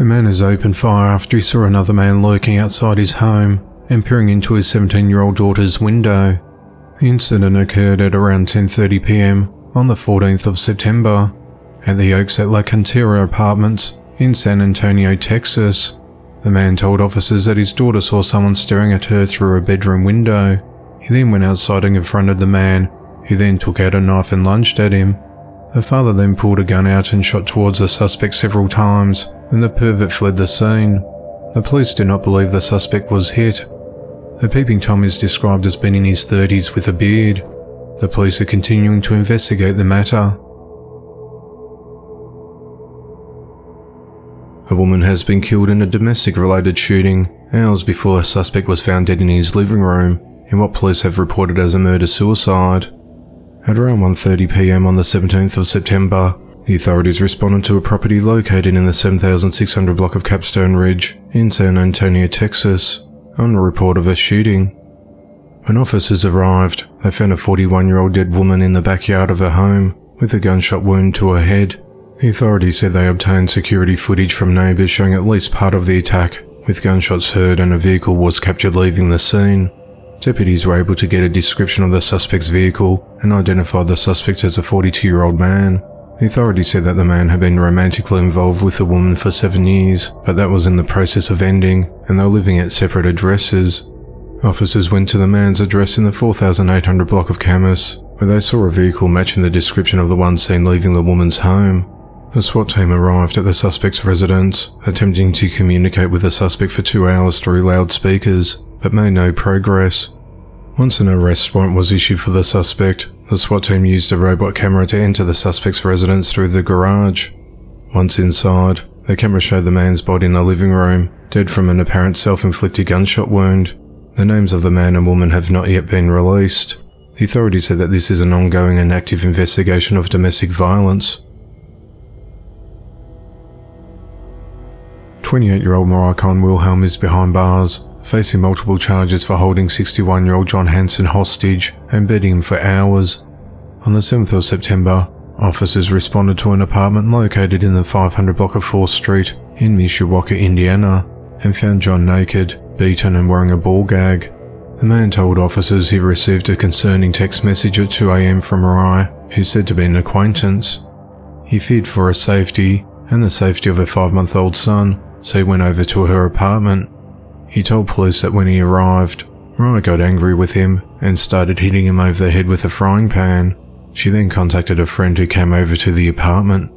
man has opened fire after he saw another man lurking outside his home and peering into his 17-year-old daughter's window. The incident occurred at around 10:30 p.m. on the 14th of September at the Oaks at La Cantera Apartments in San Antonio, Texas. The man told officers that his daughter saw someone staring at her through a bedroom window. He then went outside and confronted the man, who then took out a knife and lunged at him. The father then pulled a gun out and shot towards the suspect several times, and the pervert fled the scene. The police do not believe the suspect was hit. The peeping Tom is described as being in his 30s with a beard. The police are continuing to investigate the matter. A woman has been killed in a domestic-related shooting hours before a suspect was found dead in his living room in what police have reported as a murder-suicide. At around 1:30 p.m. on the 17th of September, the authorities responded to a property located in the 7600 block of Capstone Ridge in San Antonio, Texas, on a report of a shooting. When officers arrived, they found a 41-year-old dead woman in the backyard of her home with a gunshot wound to her head. The authorities said they obtained security footage from neighbours showing at least part of the attack, with gunshots heard, and a vehicle was captured leaving the scene. Deputies were able to get a description of the suspect's vehicle and identified the suspect as a 42-year-old man. The authorities said that the man had been romantically involved with the woman for 7 years, but that was in the process of ending, and they were living at separate addresses. Officers went to the man's address in the 4800 block of Camas, where they saw a vehicle matching the description of the one seen leaving the woman's home. The SWAT team arrived at the suspect's residence, attempting to communicate with the suspect for 2 hours through loudspeakers, but made no progress. Once an arrest warrant was issued for the suspect, the SWAT team used a robot camera to enter the suspect's residence through the garage. Once inside, the camera showed the man's body in the living room, dead from an apparent self-inflicted gunshot wound. The names of the man and woman have not yet been released. The authorities said that this is an ongoing and active investigation of domestic violence. 28-year-old Morikon Wilhelm is behind bars, facing multiple charges for holding 61-year-old John Hansen hostage and beating him for hours. On the 7th of September, officers responded to an apartment located in the 500 block of 4th Street in Mishawaka, Indiana, and found John naked, beaten and wearing a ball gag. The man told officers he received a concerning text message at 2 a.m. from Mariah, who's said to be an acquaintance. He feared for her safety and the safety of a 5-month-old son, so he went over to her apartment. He told police that when he arrived, Mariah got angry with him and started hitting him over the head with a frying pan. She then contacted a friend who came over to the apartment.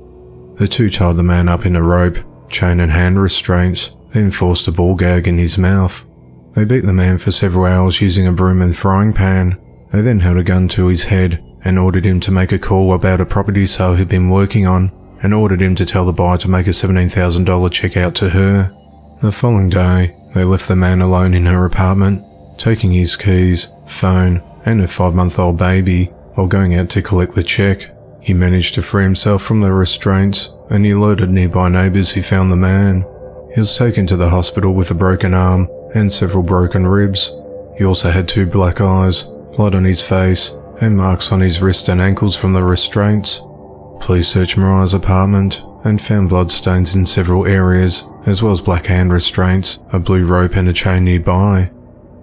The two tied the man up in a rope, chain and hand restraints, then forced a ball gag in his mouth. They beat the man for several hours using a broom and frying pan. They then held a gun to his head and ordered him to make a call about a property sale he'd been working on, and ordered him to tell the buyer to make a $17,000 check out to her. The following day, they left the man alone in her apartment, taking his keys, phone, and a 5-month-old baby, while going out to collect the check. He managed to free himself from the restraints, and he alerted nearby neighbours who found the man. He was taken to the hospital with a broken arm and several broken ribs. He also had 2 black eyes, blood on his face, and marks on his wrists and ankles from the restraints. Police searched Mariah's apartment and found bloodstains in several areas, as well as black hand restraints, a blue rope and a chain nearby.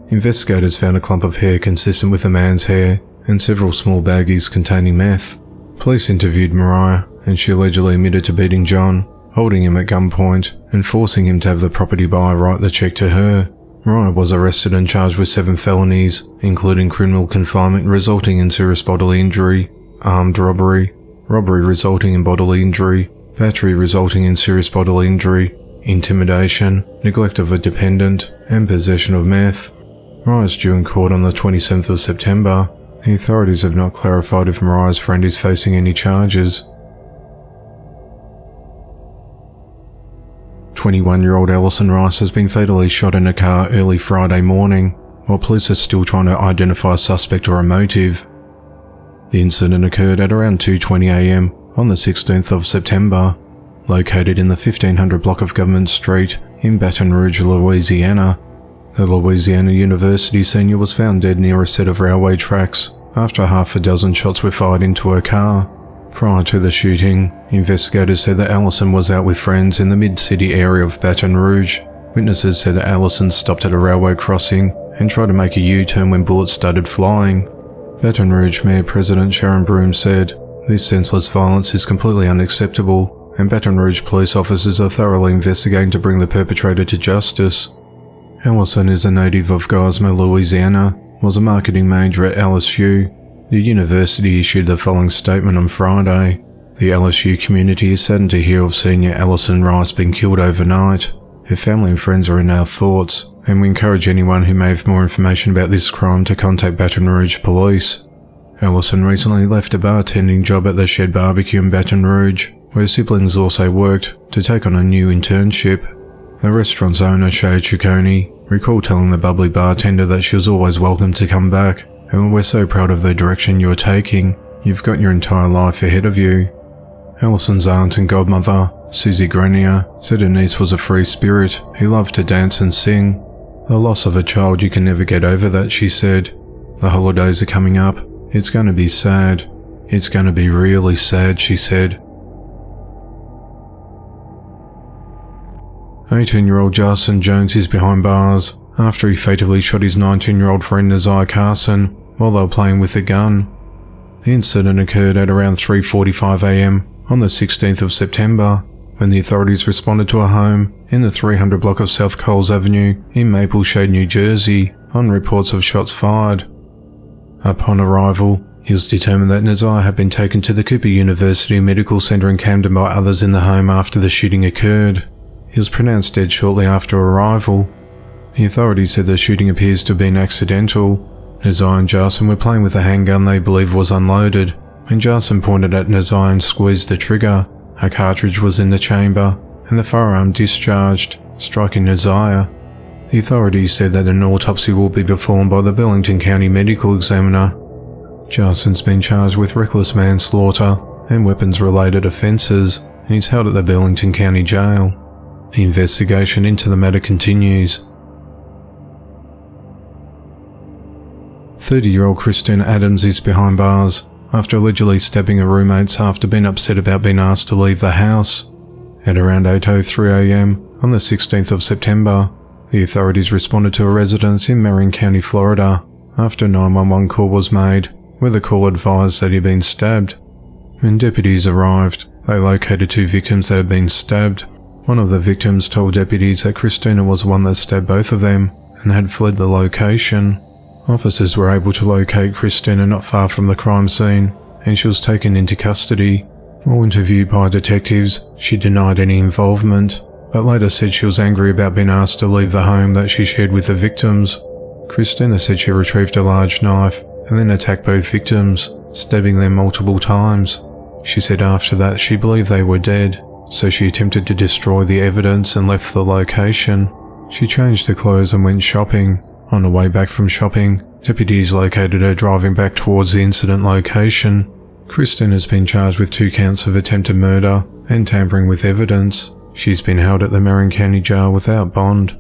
Investigators found a clump of hair consistent with a man's hair and several small baggies containing meth. Police interviewed Mariah, and she allegedly admitted to beating John, holding him at gunpoint and forcing him to have the property buyer write the check to her. Mariah was arrested and charged with 7 felonies, including criminal confinement resulting in serious bodily injury, armed robbery, robbery resulting in bodily injury, battery resulting in serious bodily injury, intimidation, neglect of a dependent, and possession of meth. Mariah is due in court on the 27th of September. The authorities have not clarified if Mariah's friend is facing any charges. 21-year-old Allison Rice has been fatally shot in a car early Friday morning, while police are still trying to identify a suspect or a motive. The incident occurred at around 2:20 a.m. on the 16th of September, located in the 1500 block of Government Street in Baton Rouge, Louisiana. The Louisiana University senior was found dead near a set of railway tracks after half a dozen shots were fired into her car. Prior to the shooting, investigators said that Allison was out with friends in the mid-city area of Baton Rouge. Witnesses said that Allison stopped at a railway crossing and tried to make a U-turn when bullets started flying. Baton Rouge Mayor President Sharon Broome said, "This senseless violence is completely unacceptable, and Baton Rouge police officers are thoroughly investigating to bring the perpetrator to justice." Allison is a native of Geismar, Louisiana, was a marketing major at LSU. The university issued the following statement on Friday. "The LSU community is saddened to hear of senior Allison Rice being killed overnight. Her family and friends are in our thoughts, and we encourage anyone who may have more information about this crime to contact Baton Rouge Police." Allison recently left a bartending job at the Shed Barbecue in Baton Rouge, where siblings also worked, to take on a new internship. The restaurant's owner, Shay Ciccone, recalled telling the bubbly bartender that she was always welcome to come back, and "We're so proud of the direction you're taking. You've got your entire life ahead of you." Allison's aunt and godmother, Susie Grenier, said her niece was a free spirit who loved to dance and sing. "The loss of a child, you can never get over that," she said. "The holidays are coming up. It's going to be sad. It's going to be really sad," she said. 18-year-old Justin Jones is behind bars after he fatally shot his 19-year-old friend Isaiah Carson while they were playing with a gun. The incident occurred at around 3:45 a.m. on the 16th of September, when the authorities responded to a home in the 300 block of South Coles Avenue in Maple Shade, New Jersey, on reports of shots fired. Upon arrival, it was determined that Isaiah had been taken to the Cooper University Medical Center in Camden by others in the home after the shooting occurred. He was pronounced dead shortly after arrival. The authorities said the shooting appears to have been accidental. Isaiah and Jason were playing with a handgun they believe was unloaded. When Jason pointed at Isaiah and squeezed the trigger, a cartridge was in the chamber, and the firearm discharged, striking Isaiah. The authorities said that an autopsy will be performed by the Burlington County Medical Examiner. Jason's been charged with reckless manslaughter and weapons-related offences, and he's held at the Burlington County Jail. The investigation into the matter continues. 30-year-old Christina Adams is behind bars after allegedly stabbing her roommates after being upset about being asked to leave the house. At around 8:03 a.m. on the 16th of September, the authorities responded to a residence in Marin County, Florida, after a 911 call was made, where the call advised that he had been stabbed. When deputies arrived, they located two victims that had been stabbed. One of the victims told deputies that Christina was the one that stabbed both of them and had fled the location. Officers were able to locate Christina not far from the crime scene, and she was taken into custody. While interviewed by detectives, she denied any involvement, but later said she was angry about being asked to leave the home that she shared with the victims. Christina said she retrieved a large knife and then attacked both victims, stabbing them multiple times. She said after that she believed they were dead, so she attempted to destroy the evidence and left the location. She changed her clothes and went shopping. On the way back from shopping, deputies located her driving back towards the incident location. Kristen has been charged with 2 counts of attempted murder and tampering with evidence. She's been held at the Marin County Jail without bond.